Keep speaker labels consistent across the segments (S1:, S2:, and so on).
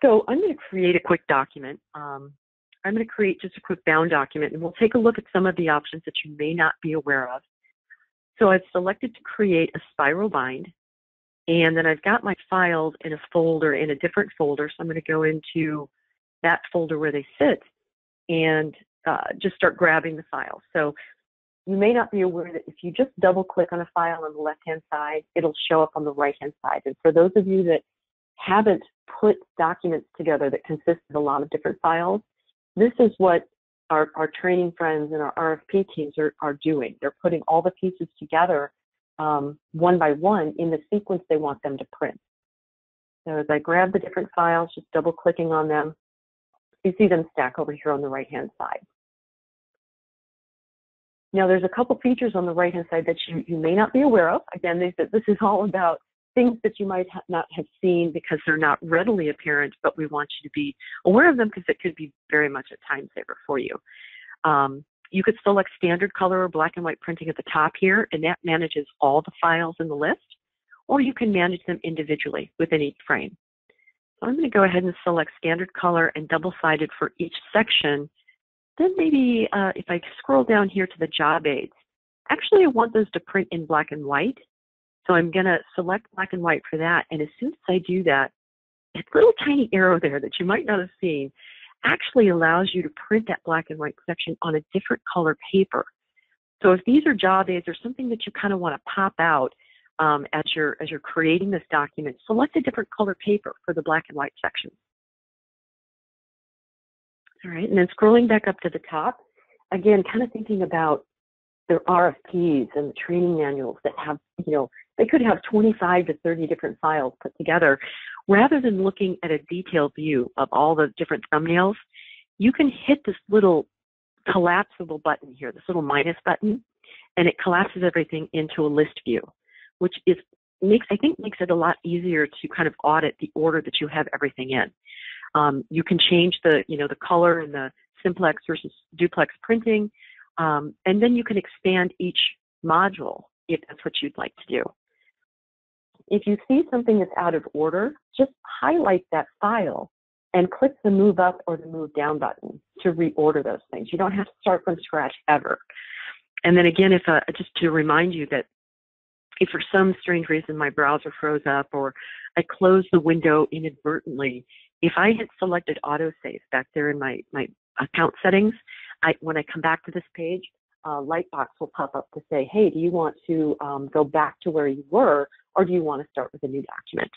S1: So I'm going to create a quick document. I'm going to create just a quick bound document, and we'll take a look at some of the options that you may not be aware of. So I've selected to create a spiral bind, and then I've got my files in a folder, in a different folder. So I'm going to go into that folder where they sit and just start grabbing the files. So you may not be aware that if you just double click on a file on the left-hand side, it'll show up on the right-hand side. And for those of you that haven't put documents together that consist of a lot of different files, this is what our training friends and our RFP teams are doing. They're putting all the pieces together one by one in the sequence they want them to print. So as I grab the different files, just double clicking on them, you see them stack over here on the right-hand side. Now there's a couple features on the right-hand side that you may not be aware of. Again, this is all about things that you might not have seen because they're not readily apparent, but we want you to be aware of them because it could be very much a time saver for you. You could select standard color or black and white printing at the top here, and that manages all the files in the list, or you can manage them individually within each frame. So I'm going to go ahead and select standard color and double-sided for each section. Then maybe if I scroll down here to the job aids, actually I want those to print in black and white. So I'm going to select black and white for that. And as soon as I do that, that little tiny arrow there that you might not have seen actually allows you to print that black and white section on a different color paper. So if these are job aids or something that you kind of want to pop out as you're creating this document, select a different color paper for the black and white section. All right, and then scrolling back up to the top, again, kind of thinking about the RFPs and the training manuals that have, they could have 25 to 30 different files put together. Rather than looking at a detailed view of all the different thumbnails, you can hit this little collapsible button here, this little minus button, and it collapses everything into a list view, which makes it a lot easier to kind of audit the order that you have everything in. You can change the color and the simplex versus duplex printing, and then you can expand each module if that's what you'd like to do. If you see something that's out of order, just highlight that file and click the move up or the move down button to reorder those things. You don't have to start from scratch ever. And then again, just to remind you that if for some strange reason my browser froze up or I closed the window inadvertently, if I had selected autosave back there in my account settings, when I come back to this page, a lightbox will pop up to say, hey, do you want to go back to where you were, or do you want to start with a new document?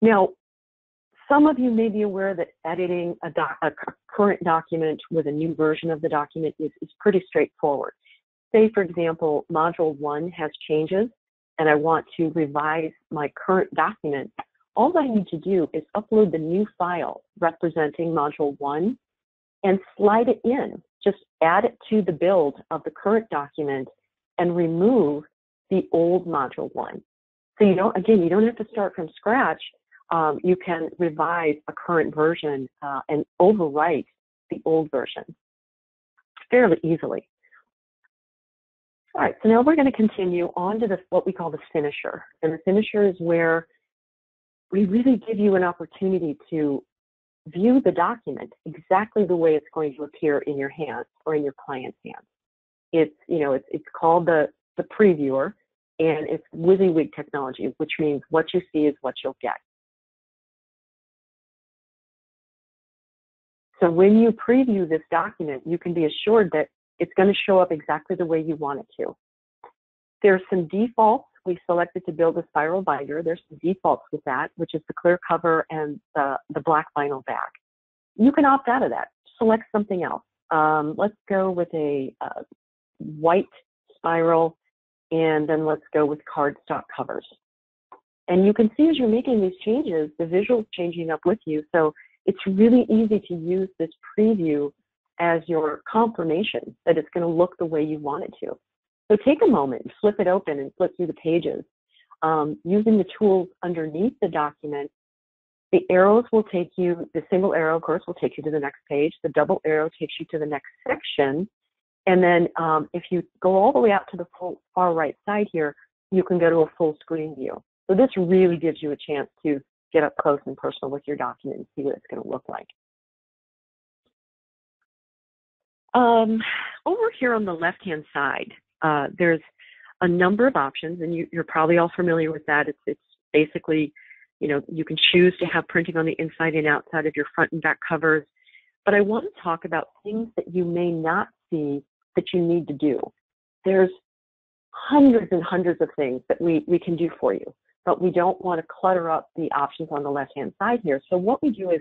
S1: Now, some of you may be aware that editing a current document with a new version of the document is pretty straightforward. Say, for example, Module 1 has changes, and I want to revise my current document. All I need to do is upload the new file representing Module 1 and slide it in. Just add it to the build of the current document and remove the old Module 1. So you don't have to start from scratch. You can revise a current version and overwrite the old version fairly easily. All right, so now we're going to continue on to what we call the finisher. And the finisher is where we really give you an opportunity to view the document exactly the way it's going to appear in your hands or in your client's hands. It's called the previewer, and it's WYSIWYG technology, which means what you see is what you'll get. So when you preview this document, you can be assured that it's going to show up exactly the way you want it to. There's some defaults. We selected to build a spiral binder. There's some defaults with that, which is the clear cover and the black vinyl back. You can opt out of that. Select something else. Let's go with a white spiral, and then let's go with cardstock covers. And you can see as you're making these changes, the visual's changing up with you. So it's really easy to use this preview as your confirmation that it's going to look the way you want it to. So take a moment, flip it open, and flip through the pages. Using the tools underneath the document, the arrows will take you, the single arrow, of course, will take you to the next page. The double arrow takes you to the next section. And then if you go all the way out to the far right side here, you can go to a full screen view. So this really gives you a chance to get up close and personal with your document and see what it's going to look like. Over here on the left-hand side, there's a number of options, and you're probably all familiar with that. It's basically, you know, you can choose to have printing on the inside and outside of your front and back covers. But I want to talk about things that you may not see that you need to do. There's hundreds and hundreds of things that we can do for you, but we don't want to clutter up the options on the left-hand side here. So what we do is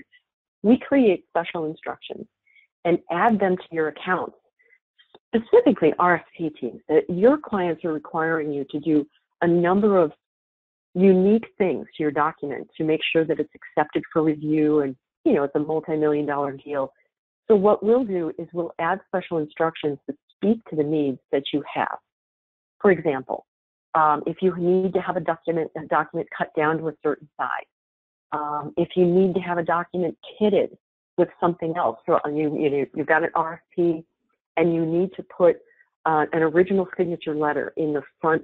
S1: we create special instructions and add them to your accounts, specifically RFP teams, that your clients are requiring you to do a number of unique things to your document to make sure that it's accepted for review, and you know, it's a multi-million-dollar deal. So what we'll do is we'll add special instructions that speak to the needs that you have. For example, if you need to have a document cut down to a certain size, if you need to have a document kitted with something else, so you've got an RFP and you need to put an original signature letter in the front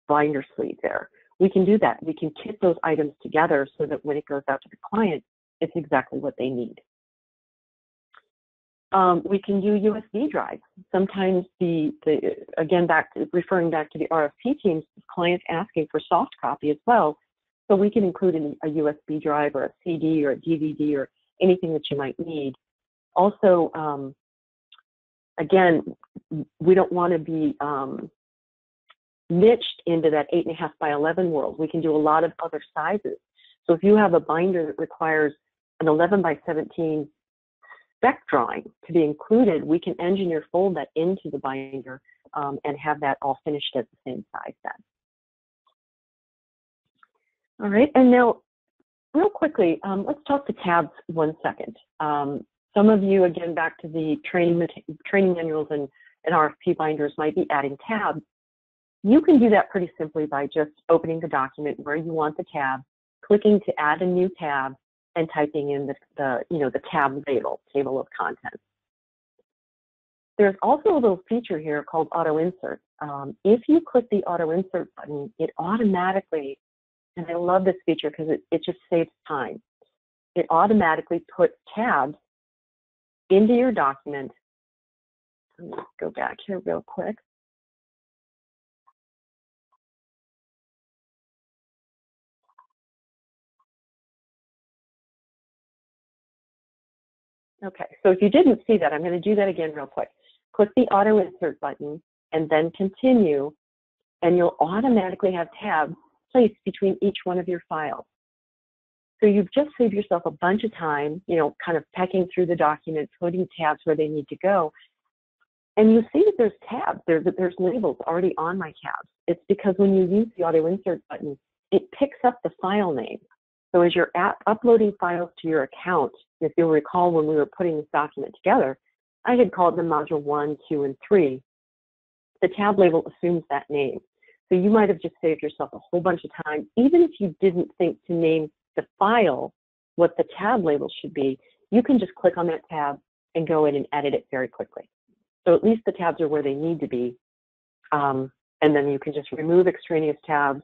S1: binder sleeve there, we can do that. We can kit those items together so that when it goes out to the client, it's exactly what they need. We can do USB drives. Sometimes again, referring back to the RFP teams, clients asking for soft copy as well. So we can include a USB drive or a CD or a DVD or anything that you might need. Also, again, we don't want to be niched into that 8.5 by 11 world. We can do a lot of other sizes. So if you have a binder that requires an 11 by 17 spec drawing to be included, we can fold that into the binder and have that all finished at the same size then. All right, and now real quickly, let's talk to tabs 1 second. Some of you, again, back to the training manuals and RFP binders, might be adding tabs. You can do that pretty simply by just opening the document where you want the tab, clicking to add a new tab, and typing in the tab label, table of contents. There's also a little feature here called auto insert. If you click the auto insert button, it automatically, and I love this feature because it just saves time, it automatically puts tabs into your document. Let me go back here real quick. Okay, so if you didn't see that, I'm going to do that again real quick. Click the auto insert button and then continue, and you'll automatically have tabs placed between each one of your files. So you've just saved yourself a bunch of time, you know, kind of pecking through the document, putting tabs where they need to go. And you see that there's tabs, there's labels already on my tabs. It's because when you use the auto insert button, it picks up the file name. So as you're uploading files to your account, if you'll recall when we were putting this document together, I had called them module 1, 2, and 3. The tab label assumes that name. So you might have just saved yourself a whole bunch of time, even if you didn't think to name the file what the tab label should be. You can just click on that tab and go in and edit it very quickly. So at least the tabs are where they need to be. And then you can just remove extraneous tabs,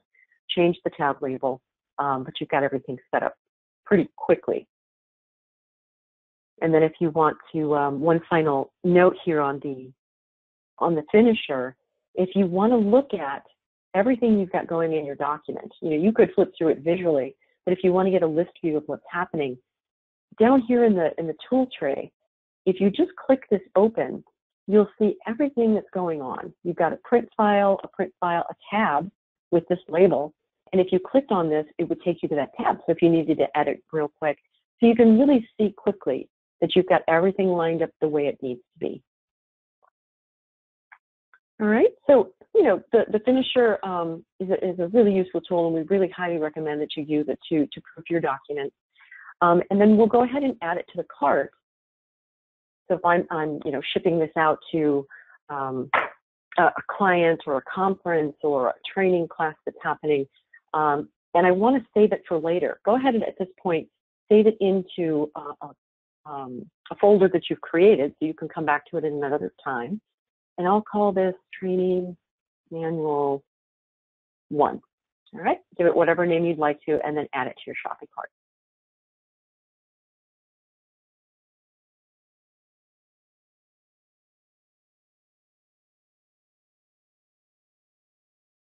S1: change the tab label, but you've got everything set up pretty quickly. And then if you want to, one final note here on the finisher, if you want to look at everything you've got going in your document, you know, you could flip through it visually, but if you want to get a list view of what's happening, down here in the tool tray, if you just click this open, you'll see everything that's going on. You've got a print file, a tab with this label, and if you clicked on this, it would take you to that tab. So if you needed to edit real quick, so you can really see quickly that you've got everything lined up the way it needs to be. All right, so you know the finisher is a really useful tool, and we really highly recommend that you use it to proof your documents. And then we'll go ahead and add it to the cart. So if I'm you know, shipping this out to a client or a conference or a training class that's happening, and I want to save it for later, go ahead and at this point save it into a folder that you've created so you can come back to it in another time. And I'll call this Training Manual 1. All right, give it whatever name you'd like to, and then add it to your shopping cart.